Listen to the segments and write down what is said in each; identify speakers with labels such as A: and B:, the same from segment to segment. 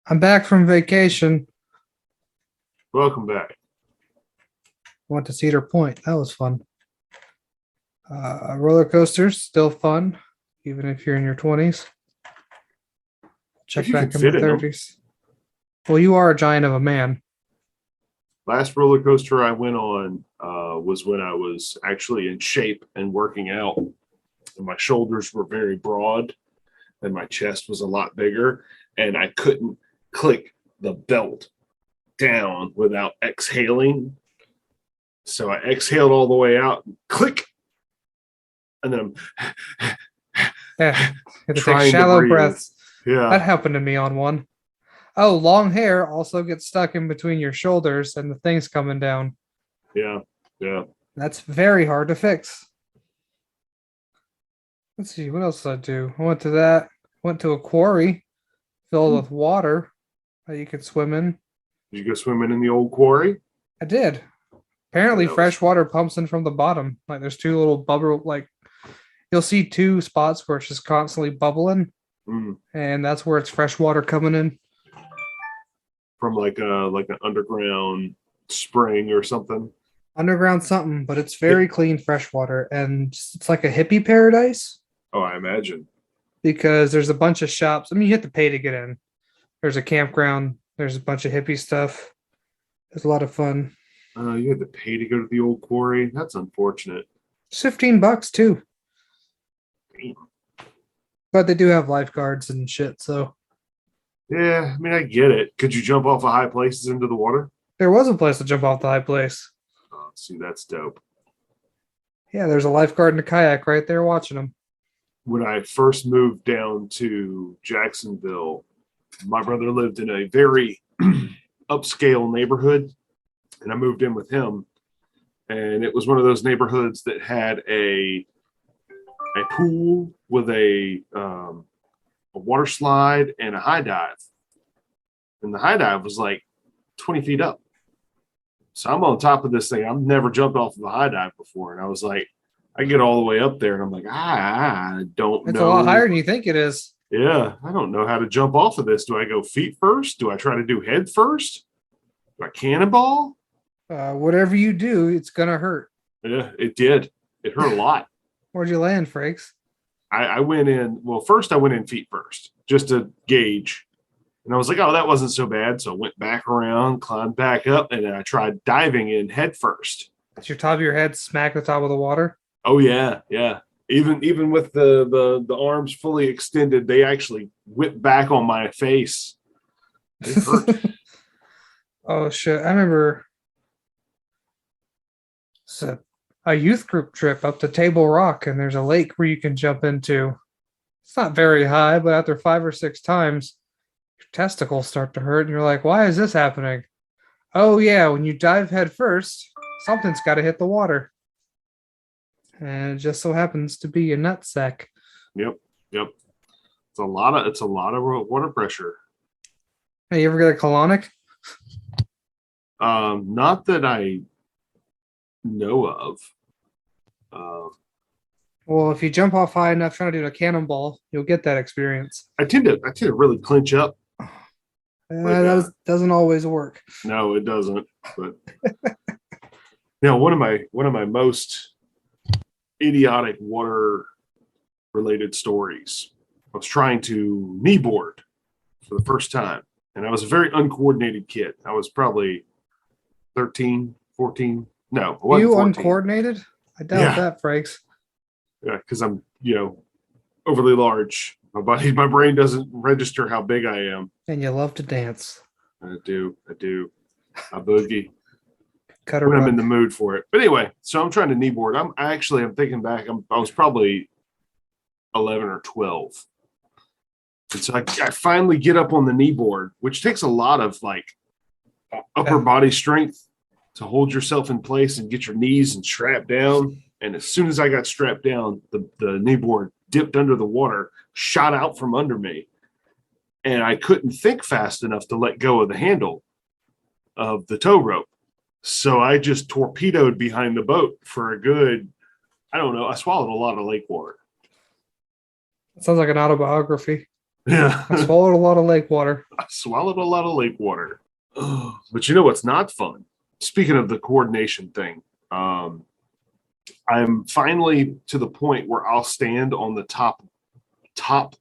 A: I'm back from vacation.
B: Welcome back.
A: Went to Cedar Point. That was fun. Roller coasters, still fun, even if you're in your 20s.
B: If
A: Check
B: you can
A: back in my
B: fit in them.
A: 30s. Well, you are a giant of a man.
B: Last roller coaster I went on was when I was actually in shape and working out. And my shoulders were very broad and my chest was a lot bigger. And I couldn't click the belt down without exhaling. So I exhaled all the way out, and click. And then I'm
A: Yeah, you have to take
B: trying to
A: shallow
B: breathe.
A: breaths. That
B: Yeah.
A: happened to me on one. Oh, long hair also gets stuck in between your shoulders and the thing's coming down.
B: Yeah. Yeah.
A: That's very hard to fix. Let's see, what else did I do? I went to that, went to a quarry filled with water that you could swim in.
B: Did you go swimming in the old quarry?
A: I did. Apparently,
B: That was
A: fresh water pumps in from the bottom. Like there's two little bubble, like you'll see two spots where it's just constantly bubbling,
B: mm,
A: and that's where it's fresh water coming in.
B: from like an underground spring or something.
A: Underground something, but it's very clean fresh water, and it's like a hippie paradise
B: Oh, I imagine.
A: because there's a bunch of shops. I mean, you have to pay to get in. There's a campground. There's a bunch of hippie stuff. It's a lot of fun.
B: You had to pay to go to the old quarry. That's unfortunate.
A: It's $15 too,
B: Damn.
A: but they do have lifeguards and shit. So
B: Yeah, I mean, I get it. Could you jump off of high places into the water?
A: there was a place to jump off the high place.
B: Oh, see, that's dope.
A: Yeah, there's a lifeguard in a kayak right there watching them.
B: When I first moved down to Jacksonville, my brother lived in a very upscale neighborhood, and I moved in with him. And it was one of those neighborhoods that had a pool with a water slide and a high dive. And the high dive was like 20 feet up. So I'm on top of this thing. I've never jumped off of a high dive before. And I was like, I get all the way up there and I'm like, I don't
A: It's
B: know.
A: a lot higher than you think it is.
B: Yeah, I don't know how to jump off of this. Do I go feet first? Do I try to do head first? Do I cannonball?
A: Whatever you do, it's gonna hurt.
B: Yeah, it did. It hurt a lot.
A: Where'd you land, Frakes?
B: I went in, well, first I went in feet first just to gauge. And I was like, oh, that wasn't so bad. So I went back around, climbed back up, and then I tried diving in head first.
A: Does your top of your head smack the top of the water?
B: Oh yeah, yeah. Even with the arms fully extended, they actually whipped back on my face. It hurt.
A: Oh shit! I remember so a youth group trip up to Table Rock, and there's a lake where you can jump into. It's not very high, but after 5 or 6 times, your testicles start to hurt, and you're like, "Why is this happening?" Oh yeah, when you dive head first, something's got to hit the water, and it just so happens to be a nutsack.
B: Yep, yep. It's a lot of water pressure.
A: Hey, you ever get a colonic?
B: Not that I know of.
A: Well, if you jump off high enough trying to do a cannonball, you'll get that experience.
B: I tend to really clinch up.
A: Doesn't always work.
B: No, it doesn't. But now one of my most idiotic water related stories. I was trying to kneeboard for the first time, and I was a very uncoordinated kid. I was probably 13, 14. No, I wasn't
A: You
B: 14.
A: uncoordinated? I doubt
B: Yeah.
A: that, Frakes.
B: Yeah, because I'm, overly large. My brain doesn't register how big I am.
A: And you love to dance.
B: I do. I boogie
A: Cut a
B: when I'm
A: rug.
B: in the mood for it. But anyway, so I'm trying to kneeboard. I'm thinking back. I was probably 11 or 12. And so I finally get up on the kneeboard, which takes a lot of like upper body strength to hold yourself in place and get your knees and strap down. And as soon as I got strapped down, the kneeboard dipped under the water, shot out from under me. And I couldn't think fast enough to let go of the handle of the tow rope. So I just torpedoed behind the boat for a good, I don't know, I swallowed a lot of lake water.
A: Sounds like an autobiography.
B: Yeah.
A: I swallowed a lot of lake water.
B: I swallowed a lot of lake water. But you know what's not fun? Speaking of the coordination thing, I'm finally to the point where I'll stand on the top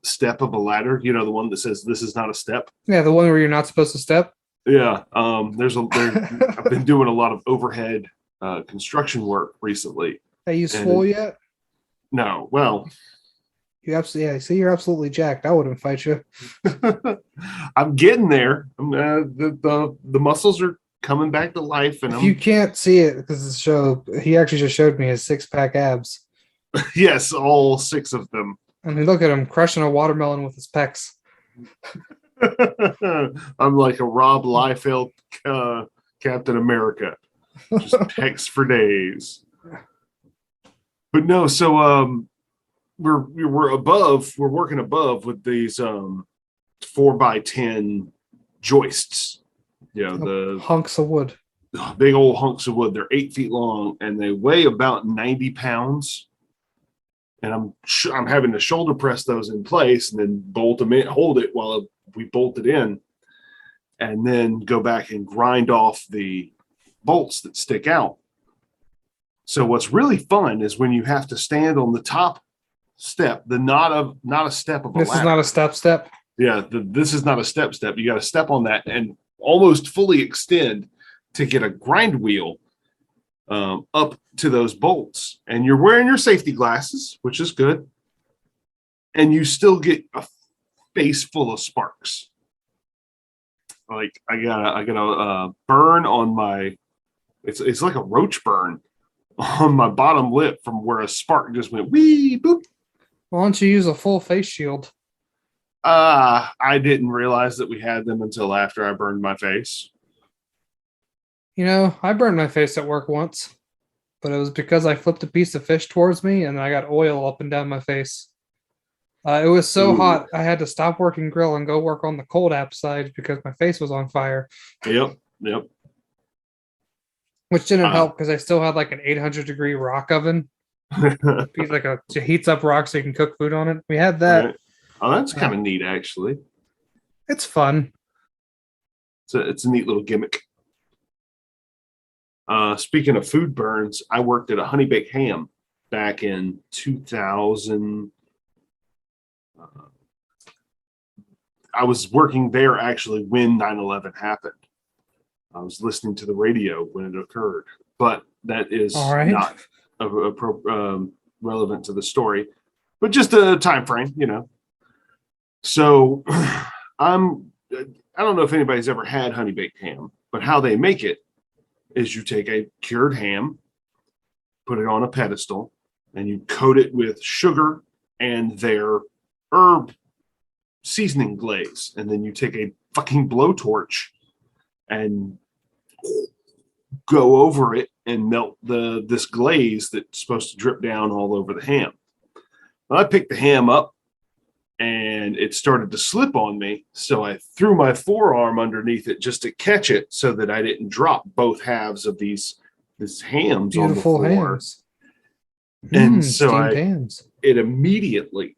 B: step of a ladder. You know, the one that says this is not a step.
A: Yeah, the one where you're not supposed to step.
B: Yeah. I've been doing a lot of overhead construction work recently.
A: Hey, you swole yet?
B: No, well,
A: You absolutely, yeah. See, you're absolutely jacked. I wouldn't fight you.
B: I'm getting there. The muscles are coming back to life, and
A: If you
B: I'm
A: can't see it because the show, he actually just showed me his 6-pack abs.
B: yes, all 6 of them.
A: I mean, look at him crushing a watermelon with his pecs.
B: I'm like a Rob Liefeld Captain America, just pecs for days. But no, so we're working above with these 4x10 joists. You know, the
A: Hunks of wood.
B: big old hunks of wood. They're 8 feet long and they weigh about 90 pounds. And I'm having to shoulder press those in place and then bolt them in, hold it while we bolt it in, and then go back and grind off the bolts that stick out. So what's really fun is when you have to stand on the top step, not a step of a
A: This
B: ladder.
A: is not a step.
B: Yeah, this is not a step. You got to step on that and almost fully extend to get a grind wheel up to those bolts. And you're wearing your safety glasses, which is good. And you still get a face full of sparks. Like I got a burn on my. It's like a roach burn on my bottom lip from where a spark just went wee boop.
A: Why don't you use a full face shield?
B: I didn't realize that we had them until after I burned my face.
A: You know, I burned my face at work once, but it was because I flipped a piece of fish towards me and I got oil up and down my face. It was so
B: Ooh.
A: hot, I had to stop working grill and go work on the cold app side because my face was on fire.
B: Yep.
A: Which didn't help because I still had like an 800-degree rock oven. He's like it heats up rock so you can cook food on it. We had that.
B: Right. Oh, that's kind of neat, actually.
A: It's fun.
B: It's a neat little gimmick. Speaking of food burns, I worked at a honey baked ham back in 2000. I was working there actually when 9/11 happened. I was listening to the radio when it occurred, but that is not relevant to the story, but just a time frame, you know. So I don't know if anybody's ever had honey baked ham, but how they make it is you take a cured ham, put it on a pedestal, and you coat it with sugar and their herb seasoning glaze. And then you take a fucking blowtorch and go over it and melt this glaze that's supposed to drip down all over the ham. Well, I picked the ham up and it started to slip on me. So I threw my forearm underneath it just to catch it so that I didn't drop both halves of these hams
A: Beautiful
B: on the floor.
A: hams.
B: And so
A: hams.
B: It immediately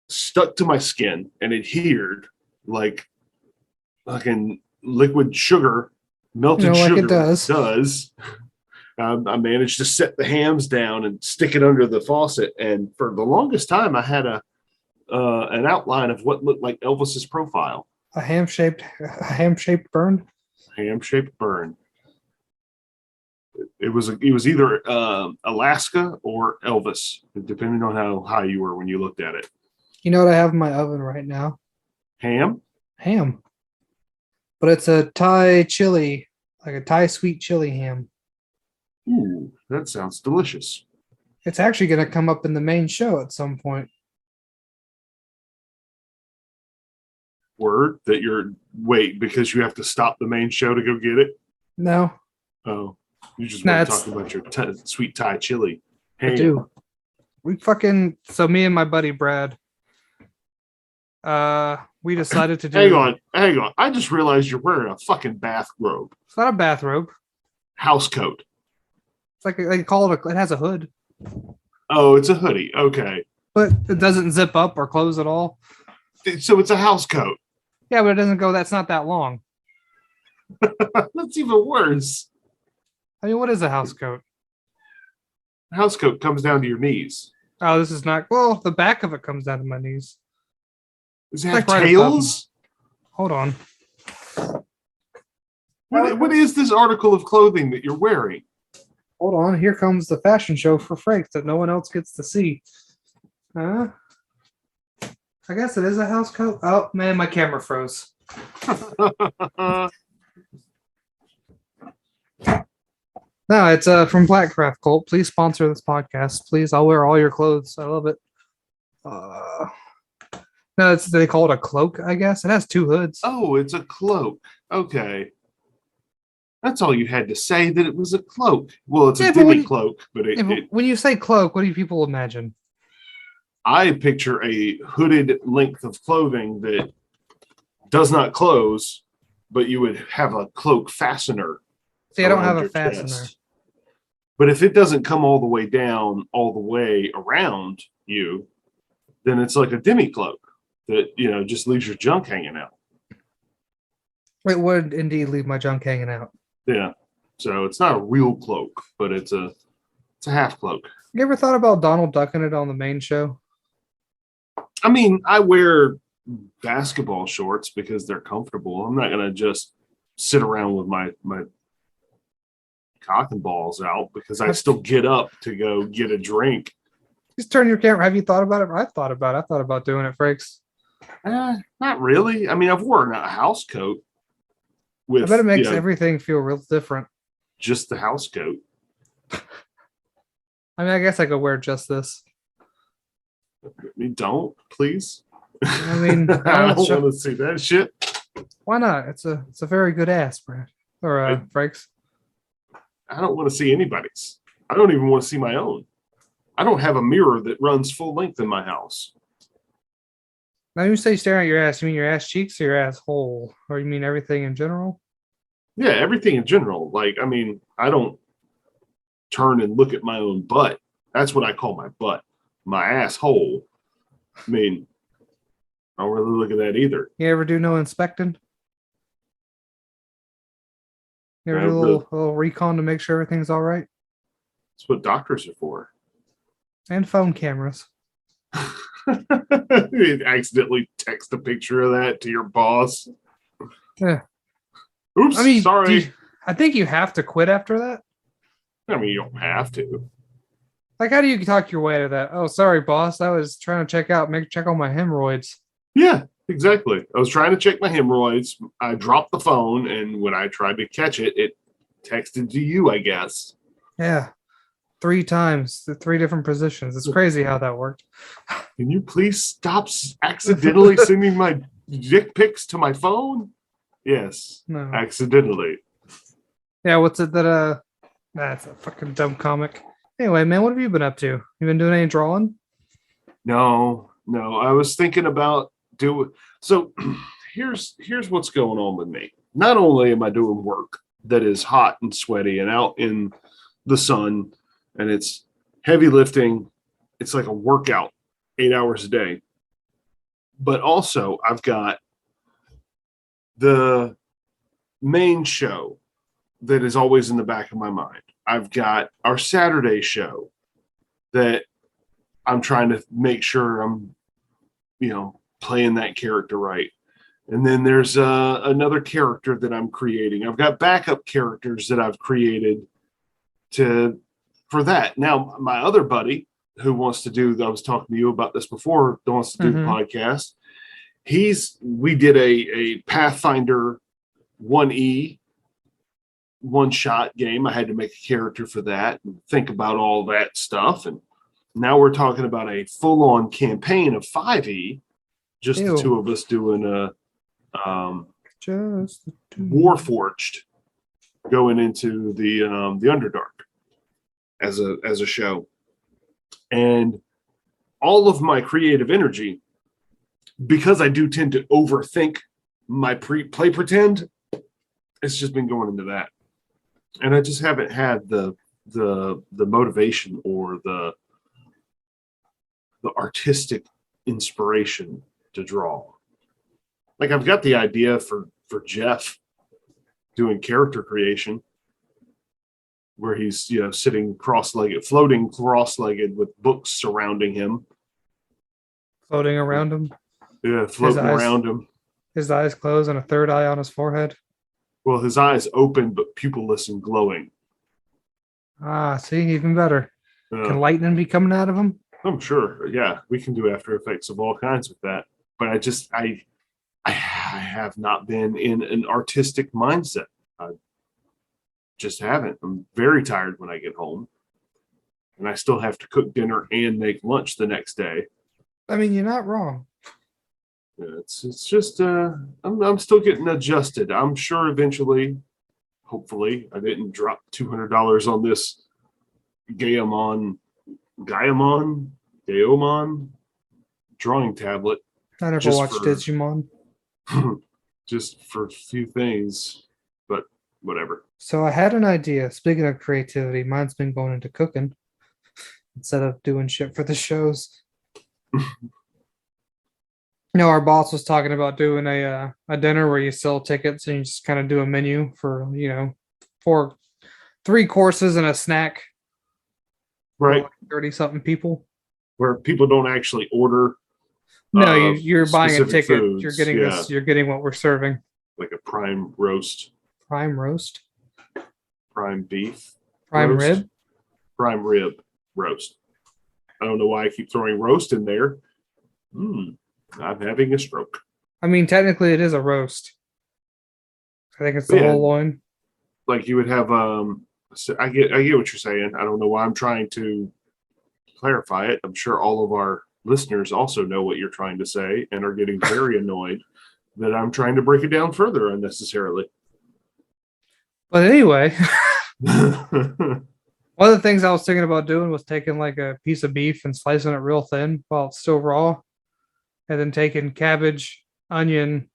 B: stuck to my skin and adhered like fucking liquid sugar, melted sugar
A: like it does.
B: I managed to set the hams down and stick it under the faucet. And for the longest time, I had an outline of what looked like Elvis's profile.
A: A ham-shaped burn?
B: Ham-shaped burn. It was either Alaska or Elvis, depending on how high you were when you looked at it.
A: You know what I have in my oven right now?
B: Ham.
A: But it's a Thai chili, like a Thai sweet chili ham.
B: Ooh, that sounds delicious.
A: It's actually going to come up in the main show at some point.
B: Word that wait, because you have to stop the main show to go get it?
A: No.
B: Oh, you just want to talk about your sweet Thai chili.
A: I do. So me and my buddy Brad, we decided to do.
B: Hang on. I just realized you're wearing a fucking bathrobe.
A: It's not a bathrobe.
B: Housecoat.
A: It's like they call it. It has a hood.
B: Oh, it's a hoodie. Okay.
A: But it doesn't zip up or close at all.
B: So it's a house coat.
A: Yeah, but it doesn't go. That's not that long.
B: That's even worse.
A: I mean, what is a house coat?
B: House coat comes down to your knees.
A: Oh, this is not. Well, the back of it comes down to my knees.
B: Does it have
A: Like right
B: tails?
A: Hold on.
B: What is this article of clothing that you're wearing?
A: Hold on. Here comes the fashion show for Frakes that no one else gets to see. I guess it is a house coat. Oh man, my camera froze. No, it's from Blackcraft Cult. Please sponsor this podcast. Please, I'll wear all your clothes. I love it. No, they call it a cloak, I guess. It has two hoods.
B: Oh, it's a cloak. Okay. That's all you had to say, that it was a cloak. Well, it's a demi cloak, but
A: when you say cloak, what do people imagine?
B: I picture a hooded length of clothing that does not close, but you would have a cloak fastener.
A: See, I don't have a fastener.
B: Chest. But if it doesn't come all the way down, all the way around you, then it's like a demi cloak that, just leaves your junk hanging out.
A: It would indeed leave my junk hanging out.
B: Yeah. So it's not a real cloak, but it's a half cloak.
A: You ever thought about Donald ducking it on the main show?
B: I mean, I wear basketball shorts because they're comfortable. I'm not going to just sit around with my cock and balls out because I still get up to go get a drink.
A: Just turn your camera. Have you thought about it? I thought about doing it, Frakes.
B: Not really. I mean, I've worn a house coat.
A: I bet it makes everything feel real different.
B: Just the house coat.
A: I mean, I guess I could wear just this.
B: Don't, please.
A: I mean,
B: I don't want to see that shit.
A: Why not? It's a very good ass, Brad. Or Frakes.
B: I don't want to see anybody's. I don't even want to see my own. I don't have a mirror that runs full length in my house.
A: Now, you say staring at your ass, you mean your ass cheeks or your asshole? Or you mean everything in general?
B: Yeah, everything in general. Like, I mean, I don't turn and look at my own butt. That's what I call my butt. My asshole. I mean, I don't really look at that either.
A: You ever do no inspecting? You ever do a little recon to make sure everything's all right?
B: That's what doctors are for.
A: And phone cameras.
B: You accidentally text a picture of that to your boss.
A: Yeah.
B: Oops, I mean, sorry.
A: I think you have to quit after that.
B: I mean, you don't have to.
A: Like, how do you talk your way to that? Oh, sorry, boss. I was trying to check on my hemorrhoids.
B: Yeah, exactly. I was trying to check my hemorrhoids. I dropped the phone, and when I tried to catch it, it texted to you, I guess.
A: Yeah. 3 times, 3 different positions. It's crazy how that worked.
B: Can you please stop accidentally sending my dick pics to my phone? Yes. No. Accidentally.
A: Yeah, what's it that that's a fucking dumb comic. Anyway, man, what have you been up to? You been doing any drawing?
B: No. I was thinking about so here's what's going on with me. Not only am I doing work that is hot and sweaty and out in the sun, and it's heavy lifting. It's like a workout, 8 hours a day. But also, I've got the main show that is always in the back of my mind. I've got our Saturday show that I'm trying to make sure I'm, playing that character right. And then there's another character that I'm creating. I've got backup characters that I've created for that. Now, my other buddy who wants to do, I was talking to you about this before, that wants to do the podcast. We did a Pathfinder 1E one-shot game. I had to make a character for that and think about all that stuff. And now we're talking about a full-on campaign of 5E, just the two of us doing a Warforged going into the Underdark as a show. And all of my creative energy, because I do tend to overthink my play pretend, it's just been going into that. And I just haven't had the motivation or the artistic inspiration to draw. Like I've got the idea for Jeff doing character creation, where he's sitting cross-legged, floating cross-legged with books surrounding him,
A: Floating around him.
B: Yeah, floating around him.
A: His eyes closed and a third eye on his forehead.
B: Well, his eyes open but pupilless and glowing.
A: Ah, see, even better. Can lightning be coming out of him?
B: I'm sure. Yeah, we can do After Effects of all kinds with that. But I have not been in an artistic mindset. I just haven't. I'm very tired when I get home, and I still have to cook dinner and make lunch the next day.
A: I mean, you're not wrong.
B: Yeah, it's just I'm still getting adjusted. I'm sure eventually, hopefully, I didn't drop $200 on this Gaiamon drawing tablet.
A: I never watched Digimon.
B: Just for a few things, but whatever.
A: So I had an idea. Speaking of creativity, mine's been going into cooking instead of doing shit for the shows. Our boss was talking about doing a dinner where you sell tickets and you just kind of do a menu for for 3 courses and a snack.
B: Right.
A: 30-something people.
B: Where people don't actually order.
A: No, you're buying a ticket.
B: Foods.
A: You're getting this. You're getting what we're serving.
B: Like a prime roast.
A: Prime roast.
B: Prime beef.
A: Prime
B: roast.
A: rib.
B: Prime rib roast. I don't know why I keep throwing roast in there. I'm having a stroke.
A: I mean, technically, it is a roast. I think it's the whole loin.
B: Like you would have. I get what you're saying. I don't know why I'm trying to clarify it. I'm sure all of our listeners also know what you're trying to say and are getting very annoyed that I'm trying to break it down further unnecessarily.
A: But anyway, one of the things I was thinking about doing was taking like a piece of beef and slicing it real thin while it's still raw, and then taking cabbage, onion,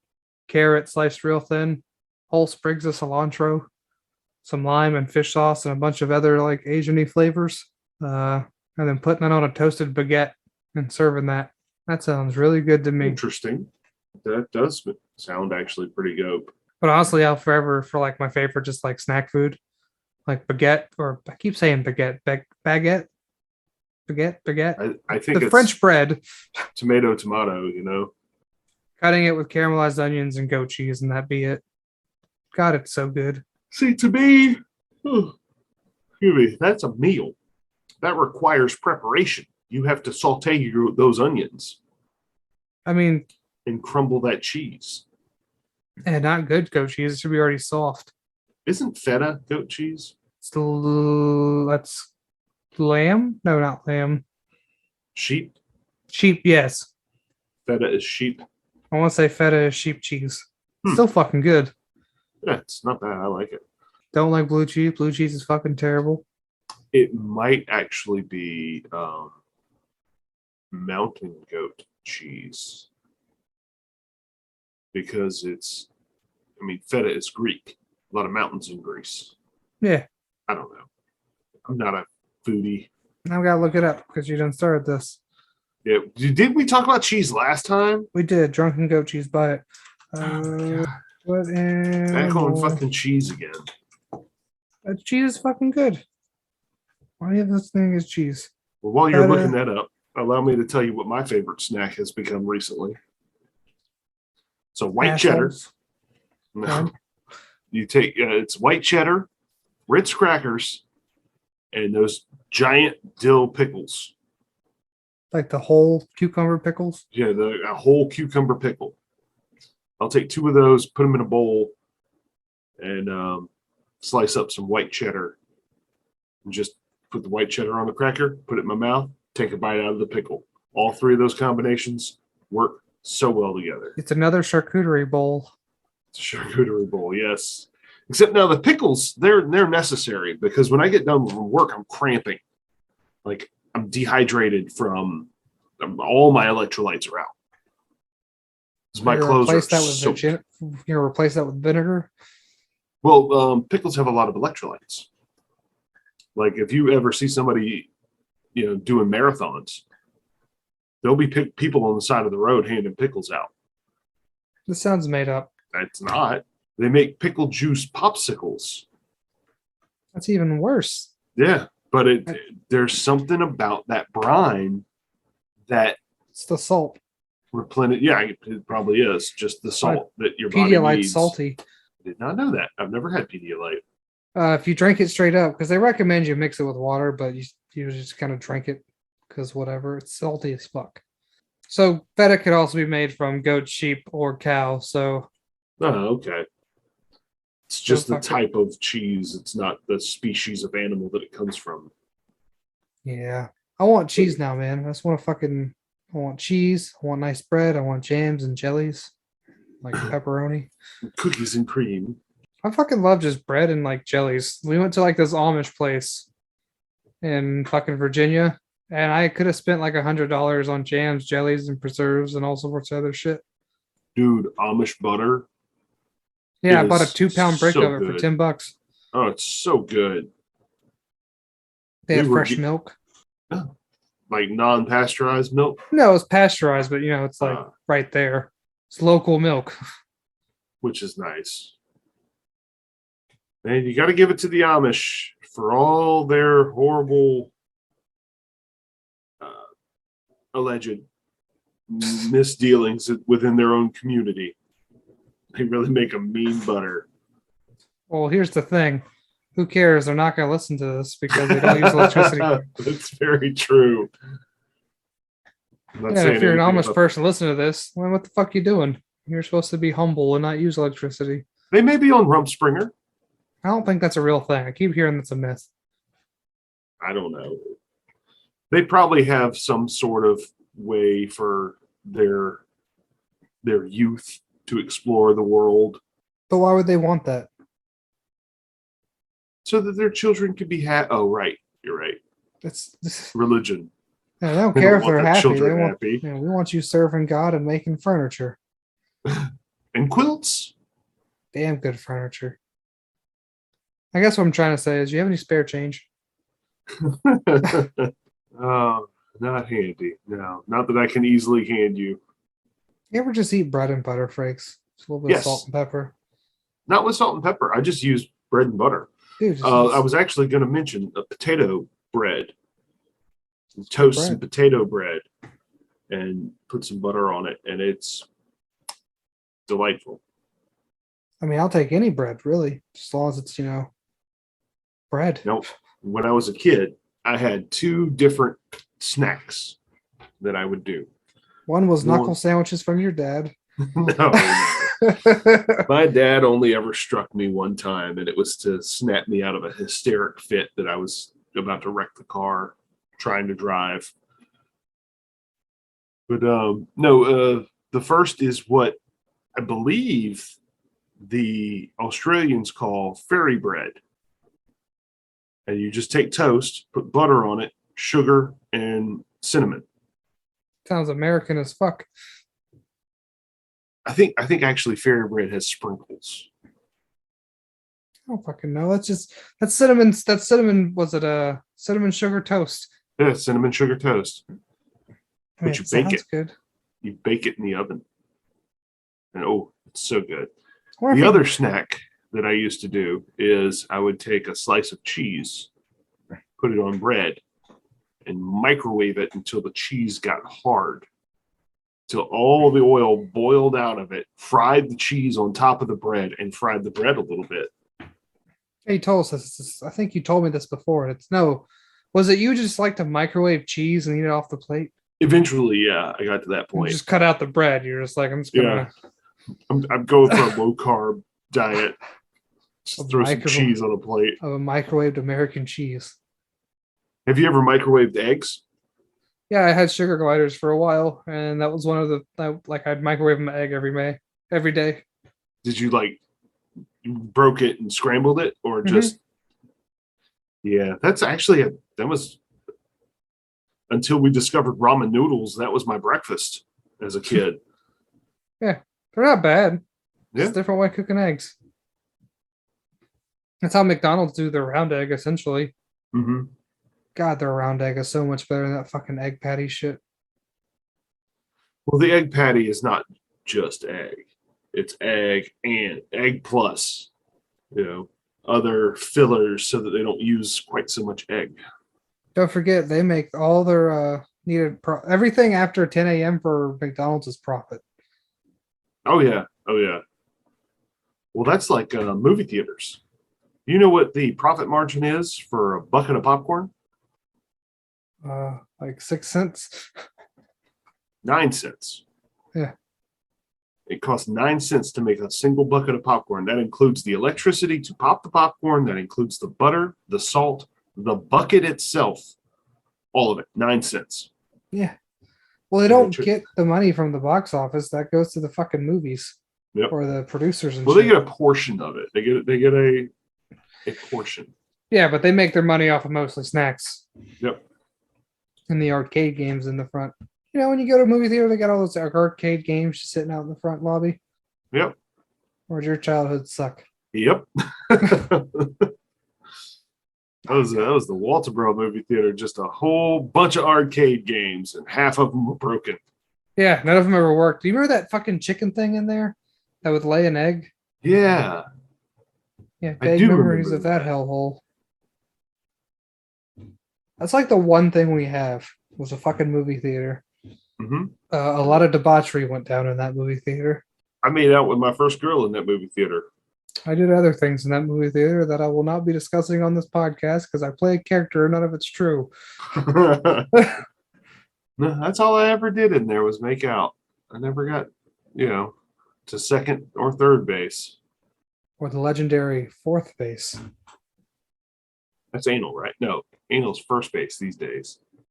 A: carrot sliced real thin, whole sprigs of cilantro, some lime and fish sauce, and a bunch of other like Asian-y flavors, and then putting it on a toasted baguette and serving that. That sounds really good to me.
B: Interesting. That does sound actually pretty dope.
A: But honestly, I'll forever for like my favorite, just like snack food, like baguette, or I keep saying baguette.
B: I think
A: the
B: it's
A: French bread.
B: Tomato,
A: Cutting it with caramelized onions and goat cheese, and that be it. God, it's so good.
B: See, to me, excuse me, that's a meal. That requires preparation. You have to saute those onions.
A: I mean,
B: and crumble that cheese.
A: And not good goat cheese. It should be already soft.
B: Isn't feta goat cheese?
A: That's lamb? No, not lamb.
B: Sheep?
A: Sheep, yes.
B: Feta is sheep.
A: I want to say feta is sheep cheese. Still fucking good.
B: Yeah, it's not bad. I like it.
A: Don't like blue cheese. Blue cheese is fucking terrible.
B: It might actually be mountain goat cheese. Because feta is Greek. A lot of mountains in Greece.
A: Yeah.
B: I don't know. I'm not a foodie.
A: I've got to look it up because you done started this.
B: Yeah. Did we talk about cheese last time?
A: We did. Drunken goat cheese. Buy it. What
B: Back on fucking cheese again.
A: Cheese is fucking good. Why do you have this thing as cheese?
B: Well, while you're looking that up, allow me to tell you what my favorite snack has become recently. So white cheddar. No. You take it's white cheddar, Ritz crackers, and those giant dill pickles.
A: Like the whole cucumber pickles?
B: Yeah, a whole cucumber pickle. I'll take 2 of those, put them in a bowl, and slice up some white cheddar. And just put the white cheddar on the cracker, put it in my mouth, take a bite out of the pickle. All 3 of those combinations work so well together.
A: It's another charcuterie bowl.
B: It's a charcuterie bowl, yes. Except now the pickles, they're necessary because when I get done from work, I'm cramping. Like I'm dehydrated from all my electrolytes are out. My clothes are soaked.
A: You're gonna replace that with vinegar?
B: Well, pickles have a lot of electrolytes. Like if you ever see somebody, doing marathons, There'll be people on the side of the road handing pickles out.
A: This sounds made up.
B: That's not. They make pickle juice popsicles.
A: That's even worse.
B: Yeah, but there's something about that brine that
A: It's the salt.
B: replenish. Yeah, it probably is just the salt that your body
A: Pedialyte's
B: needs.
A: salty.
B: I did not know that. I've never had Pedialyte.
A: If you drink it straight up, because they recommend you mix it with water, but you just kind of drink it because whatever, it's salty as fuck. So feta could also be made from goat, sheep, or cow. So
B: Oh, okay. It's
A: So
B: just the
A: fuck it.
B: type of cheese. It's not the species of animal that it comes from.
A: yeah, I want cheese now, man. I just want to fucking. I want cheese. I want nice bread. I want jams and jellies, like pepperoni.
B: Cookies and cream.
A: I fucking love just bread and like jellies. We went to like this Amish place in fucking Virginia, and I could have spent like $100 on jams, jellies, and preserves and all sorts of other shit.
B: Dude, Amish butter.
A: Yeah, I
B: It
A: bought a
B: is
A: 2-pound brick
B: so
A: of it for
B: good.
A: $10.
B: Oh, it's so good.
A: They
B: We
A: had
B: were
A: fresh milk.
B: Like non-pasteurized milk,
A: No, it's pasteurized, but it's like right there. It's local milk.
B: which is nice. Man, you got to give it to the Amish for all their horrible, alleged misdealings within their own community. They really make a mean butter.
A: Well, here's the thing. Who cares? They're not going to listen to this because they don't use electricity.
B: That's very true. I'm not
A: Yeah,
B: saying
A: if you're an
B: anything
A: Amish
B: about-
A: person listening to this, well, what the fuck you doing? You're supposed to be humble and not use electricity.
B: They may be on Rumspringa.
A: I don't think that's a real thing. I keep hearing that's a myth.
B: I don't know. They probably have some sort of way for their youth to explore the world
A: But why would they want that?
B: so that their children could be happy. Oh, right. You're right.
A: It's
B: Religion.
A: they don't
B: They
A: care
B: don't
A: if
B: want
A: they're
B: their
A: happy. They
B: children
A: want,
B: happy.
A: we want you serving God and making furniture.
B: And quilts.
A: Damn good furniture. I guess what I'm trying to say is, you have any spare change?
B: Oh, not handy. No, not that I can easily hand you.
A: You ever just eat bread and butter, Frakes? Just a little bit
B: Yes.
A: of salt and pepper.
B: Not with salt and pepper. I just use bread and butter.
A: Dude,
B: I was actually going to mention a potato bread. Toast some potato bread and put some butter on it, and it's delightful.
A: I mean, I'll take any bread, really, as long as it's, bread.
B: Now, when I was a kid, I had two different snacks that I would do.
A: One was knuckle sandwiches from your dad.
B: No. My dad only ever struck me one time, and it was to snap me out of a hysteric fit that I was about to wreck the car trying to drive. But no, the first is what I believe the Australians call fairy bread. And you just take toast, put butter on it, sugar, and cinnamon.
A: Sounds American as fuck.
B: I think actually fairy bread has sprinkles.
A: I don't fucking know. That's cinnamon. That's cinnamon. Was it a cinnamon sugar toast?
B: Yeah, cinnamon sugar toast.
A: I mean,
B: But you bake it.
A: Good.
B: You bake it in the oven. And oh, it's so good.
A: Or if
B: The
A: you-
B: other snack that I used to do is I would take a slice of cheese, put it on bread, and microwave it until the cheese got hard, till all the oil boiled out of it, fried the cheese on top of the bread, and fried the bread a little bit.
A: He told us this. I think you told me this before. Was it you just like to microwave cheese and eat it off the plate?
B: Eventually, yeah, I got to that
A: You
B: point.
A: just cut out the bread. You're just like, I'm just gonna.
B: I'm going for a low carb diet. Just throw some
A: Microwave.
B: cheese on a plate.
A: Of a microwaved American cheese.
B: Have you ever microwaved eggs?
A: Yeah, I had sugar gliders for a while, and that was one of I'd microwave my egg every day.
B: Did you you broke it and scrambled it, or just? Yeah, that's actually that was until we discovered ramen noodles. That was my breakfast as a kid.
A: They're not bad.
B: Yeah.
A: It's a different way of cooking eggs. That's how McDonald's do their round egg, essentially.
B: Mm-hmm.
A: God, their round egg is so much better than that fucking egg patty shit.
B: Well, the egg patty is not just egg. It's egg and egg plus, other fillers so that they don't use quite so much egg.
A: Don't forget, they make all their needed everything after 10 a.m. for McDonald's is profit.
B: Oh yeah. Oh yeah. Well, that's like movie theaters. You know what the profit margin is for a bucket of popcorn?
A: Like 6 cents.
B: 9 cents.
A: Yeah.
B: It costs 9 cents to make a single bucket of popcorn. That includes the electricity to pop the popcorn. That includes the butter, the salt, the bucket itself. All of it. 9 cents.
A: Yeah. Well, they don't get the money from the box office. That goes to the fucking movies.
B: Yep.
A: Or the producers and
B: well,
A: shit.
B: they get a portion of it. They get a portion.
A: Yeah, but they make their money off of mostly snacks.
B: Yep.
A: And the arcade games in the front. When you go to a movie theater, they got all those arcade games just sitting out in the front lobby.
B: Yep.
A: Or did your childhood suck?
B: Yep. That was the Walterboro movie theater. Just a whole bunch of arcade games, and half of them were broken.
A: Yeah, none of them ever worked. Do you remember that fucking chicken thing in there that would lay an egg?
B: Yeah.
A: Yeah, vague memories of that hellhole. That's like the one thing we have was a fucking movie theater.
B: Mm-hmm.
A: A lot of debauchery went down in that movie theater.
B: I made out with my first girl in that movie theater.
A: I did other things in that movie theater that I will not be discussing on this podcast because I play a character and none of it's true.
B: No, that's all I ever did in there was make out. I never got, to second or third base.
A: Or the legendary fourth base.
B: That's anal, right? No, anal's first base these days.